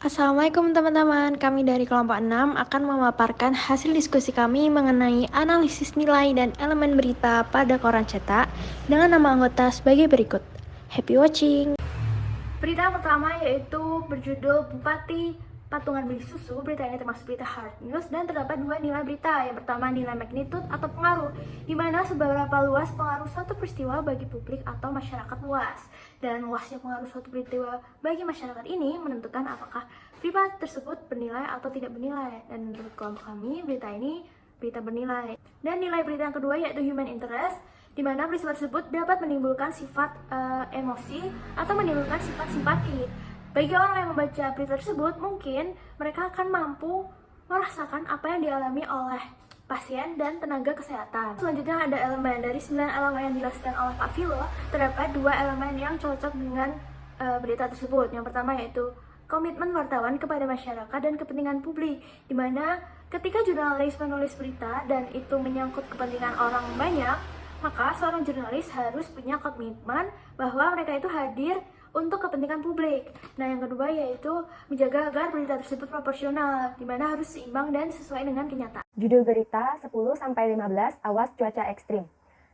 Assalamualaikum teman-teman, kami dari kelompok 6 akan memaparkan hasil diskusi kami mengenai analisis nilai dan elemen berita pada koran cetak dengan nama anggota sebagai berikut. Happy watching! Berita pertama yaitu berjudul Bupati Patungan Beli Susu. Berita ini termasuk berita hard news dan terdapat dua nilai berita. Yang pertama nilai magnitude atau pengaruh, di mana seberapa luas pengaruh suatu peristiwa bagi publik atau masyarakat luas. Dan luasnya pengaruh suatu peristiwa bagi masyarakat ini menentukan apakah berita tersebut bernilai atau tidak bernilai. Dan menurut kelompok kami, berita ini berita bernilai. Dan nilai berita yang kedua yaitu human interest, di mana peristiwa tersebut dapat menimbulkan sifat emosi atau menimbulkan sifat simpati. Bagi orang yang membaca berita tersebut, mungkin mereka akan mampu merasakan apa yang dialami oleh pasien dan tenaga kesehatan. Selanjutnya ada elemen. Dari 9 elemen yang dijelaskan oleh Pak Filo, terdapat 2 elemen yang cocok dengan berita tersebut. Yang pertama yaitu komitmen wartawan kepada masyarakat dan kepentingan publik, di mana ketika jurnalis menulis berita dan itu menyangkut kepentingan orang banyak, maka seorang jurnalis harus punya komitmen bahwa mereka itu hadir untuk kepentingan publik. Nah, yang kedua yaitu menjaga agar berita tersebut proporsional, di mana harus seimbang dan sesuai dengan kenyataan. Judul berita 10-15, awas cuaca ekstrim.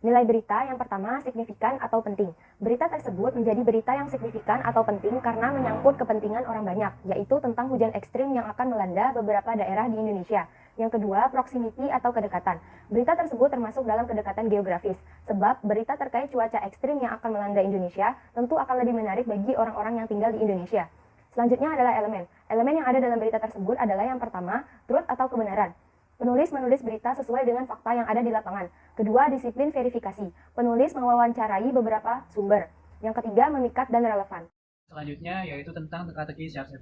Nilai berita yang pertama, signifikan atau penting. Berita tersebut menjadi berita yang signifikan atau penting karena menyangkut kepentingan orang banyak, yaitu tentang hujan ekstrim yang akan melanda beberapa daerah di Indonesia. Yang kedua, proximity atau kedekatan. Berita tersebut termasuk dalam kedekatan geografis, sebab berita terkait cuaca ekstrim yang akan melanda Indonesia tentu akan lebih menarik bagi orang-orang yang tinggal di Indonesia. Selanjutnya adalah elemen. Elemen yang ada dalam berita tersebut adalah yang pertama, truth atau kebenaran. Penulis menulis berita sesuai dengan fakta yang ada di lapangan. Kedua, disiplin verifikasi. Penulis mewawancarai beberapa sumber. Yang ketiga, memikat dan relevan. Selanjutnya yaitu tentang teka-teki CR7.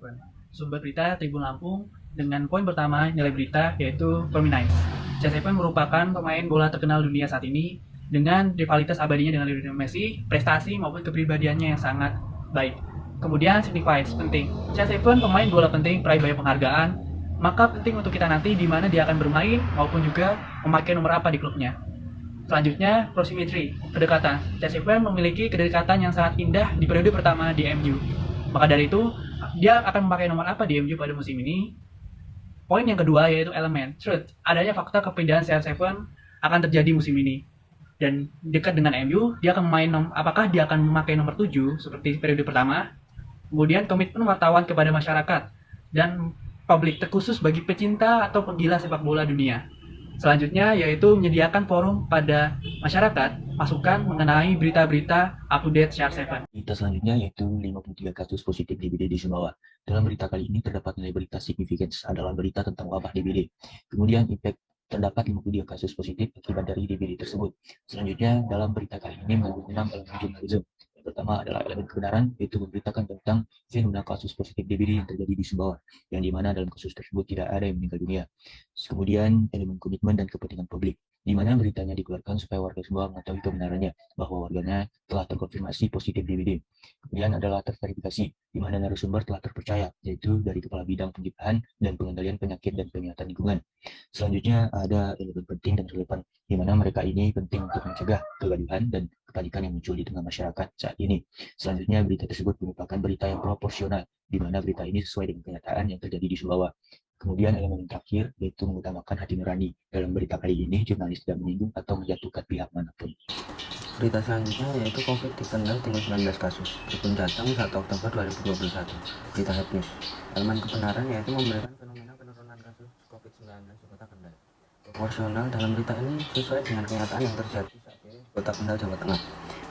Sumber berita Tribun Lampung dengan poin pertama nilai berita yaitu Prominence. CR7 merupakan pemain bola terkenal dunia saat ini dengan rivalitas abadinya dengan Lionel Messi, prestasi maupun kepribadiannya yang sangat baik. Kemudian signifies, penting. CR7 pemain bola penting, peraih banyak penghargaan, maka penting untuk kita nanti di mana dia akan bermain maupun juga memakai nomor apa di klubnya. Selanjutnya, proximity, kedekatan. CR7 memiliki kedekatan yang sangat indah di periode pertama di MU. Maka dari itu, dia akan memakai nomor apa di MU pada musim ini. Poin yang kedua yaitu elemen, truth. Adanya fakta kepindahan CR7 akan terjadi musim ini. Dan dekat dengan MU, dia akan apakah dia akan memakai nomor 7 seperti periode pertama. Kemudian komitmen wartawan kepada masyarakat dan publik terkhusus bagi pecinta atau penggila sepak bola dunia. Selanjutnya yaitu menyediakan forum pada masyarakat masukan mengenai berita-berita up-to-date CR7. Berita selanjutnya yaitu 53 kasus positif DBD di Sumbawa. Dalam berita kali ini terdapat nilai berita significance adalah berita tentang wabah DBD. Kemudian impact terdapat 53 kasus positif akibat dari DBD tersebut. Selanjutnya dalam berita kali ini mengandung 6 elemen jurnalisme. Yang pertama adalah elemen kebenaran, yaitu memberitakan tentang fenomena kasus positif DBD yang terjadi di Sumbawa, yang dimana dalam kasus tersebut tidak ada yang meninggal dunia. Kemudian elemen komitmen dan kepentingan publik, di mana beritanya dikeluarkan supaya warga Sumbawa mengetahui kebenarannya bahwa warganya telah terkonfirmasi positif DBD. Kemudian adalah terverifikasi, di mana narasumber telah terpercaya, yaitu dari Kepala Bidang Pencegahan dan Pengendalian Penyakit dan Penyihatan Lingkungan. Selanjutnya ada elemen penting dan relevan, di mana mereka ini penting untuk mencegah kegaduhan dan kepanikan yang muncul di tengah masyarakat saat ini. Selanjutnya berita tersebut merupakan berita yang proporsional, di mana berita ini sesuai dengan kenyataan yang terjadi di Sumbawa. Kemudian elemen terakhir yaitu mengutamakan hati nurani. Dalam berita kali ini, jurnalis tidak menyinggung atau menjatuhkan pihak manapun. Berita selanjutnya yaitu COVID dikenal dengan 19 kasus, berpendatang 1 Oktober 2021. Berita hard news. Elemen kebenaran yaitu memberikan fenomena penurunan kasus COVID-19 di Kota Kendal. Proporsional dalam berita ini sesuai dengan kenyataan yang terjadi saat ini di Kota Kendal, Jawa Tengah.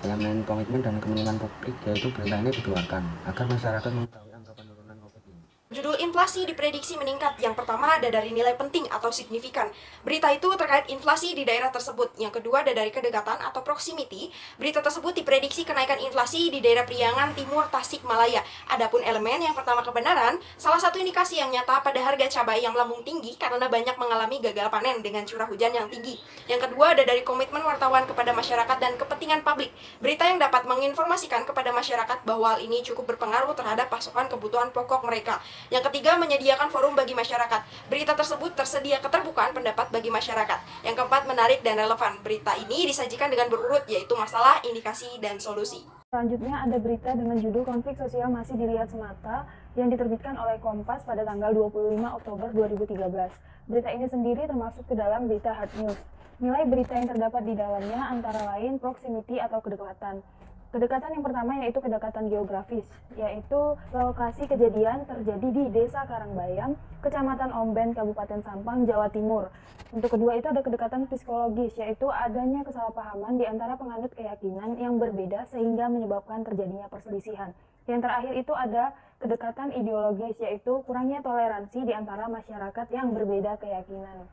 Elemen komitmen dan kepentingan publik yaitu berita ini dikeluarkan agar masyarakat mengetahui angka penurunan COVID ini. Judul inflasi diprediksi meningkat. Yang pertama ada dari nilai penting atau signifikan. Berita itu terkait inflasi di daerah tersebut. Yang kedua ada dari kedekatan atau proximity. Berita tersebut diprediksi kenaikan inflasi di daerah Priangan Timur Tasikmalaya. Adapun elemen yang pertama kebenaran, salah satu indikasi yang nyata pada harga cabai yang melambung tinggi karena banyak mengalami gagal panen dengan curah hujan yang tinggi. Yang kedua ada dari komitmen wartawan kepada masyarakat dan kepentingan publik. Berita yang dapat menginformasikan kepada masyarakat bahwa hal ini cukup berpengaruh terhadap pasokan kebutuhan pokok mereka. Yang ketiga, menyediakan forum bagi masyarakat. Berita tersebut tersedia keterbukaan pendapat bagi masyarakat. Yang keempat, menarik dan relevan. Berita ini disajikan dengan berurut, yaitu masalah, indikasi, dan solusi. Selanjutnya ada berita dengan judul konflik sosial masih dilihat semata yang diterbitkan oleh Kompas pada tanggal 25 Oktober 2013. Berita ini sendiri termasuk ke dalam berita hard news. Nilai berita yang terdapat di dalamnya antara lain proximity atau kedekatan. Kedekatan yang pertama yaitu kedekatan geografis, yaitu lokasi kejadian terjadi di Desa Karangbayam, Kecamatan Omben, Kabupaten Sampang, Jawa Timur. Untuk kedua itu ada kedekatan psikologis, yaitu adanya kesalahpahaman di antara penganut keyakinan yang berbeda sehingga menyebabkan terjadinya perselisihan. Yang terakhir itu ada kedekatan ideologis, yaitu kurangnya toleransi di antara masyarakat yang berbeda keyakinan.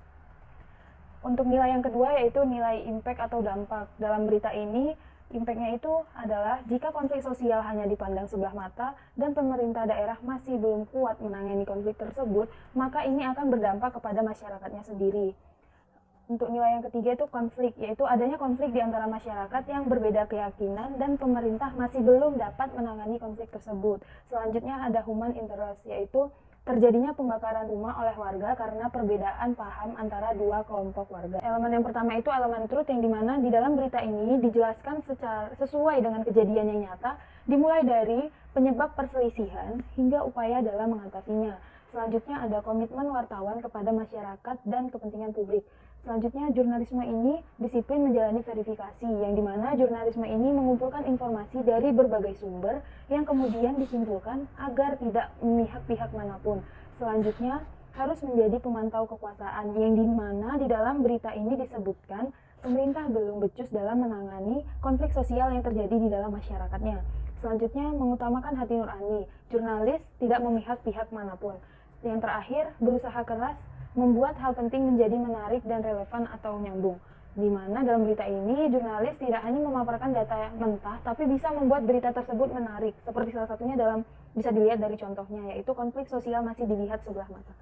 Untuk nilai yang kedua yaitu nilai impact atau dampak. Dalam berita ini, impact-nya itu adalah jika konflik sosial hanya dipandang sebelah mata dan pemerintah daerah masih belum kuat menangani konflik tersebut, maka ini akan berdampak kepada masyarakatnya sendiri. Untuk nilai yang ketiga itu konflik, yaitu adanya konflik di antara masyarakat yang berbeda keyakinan dan pemerintah masih belum dapat menangani konflik tersebut. Selanjutnya ada human interest, yaitu terjadinya pembakaran rumah oleh warga karena perbedaan paham antara dua kelompok warga. Elemen yang pertama itu elemen truth, yang dimana di dalam berita ini dijelaskan secara sesuai dengan kejadian yang nyata, dimulai dari penyebab perselisihan hingga upaya dalam mengatasinya. Selanjutnya ada komitmen wartawan kepada masyarakat dan kepentingan publik. Selanjutnya, jurnalisme ini disiplin menjalani verifikasi, yang dimana jurnalisme ini mengumpulkan informasi dari berbagai sumber yang kemudian disimpulkan agar tidak memihak pihak manapun. Selanjutnya, harus menjadi pemantau kekuasaan, yang dimana di dalam berita ini disebutkan pemerintah belum becus dalam menangani konflik sosial yang terjadi di dalam masyarakatnya. Selanjutnya, mengutamakan hati nurani, jurnalis tidak memihak pihak manapun. Yang terakhir, berusaha keras membuat hal penting menjadi menarik dan relevan atau nyambung. Di mana dalam berita ini, jurnalis tidak hanya memaparkan data mentah, tapi bisa membuat berita tersebut menarik. Seperti salah satunya bisa dilihat dari contohnya, yaitu konflik sosial masih dilihat sebelah mata.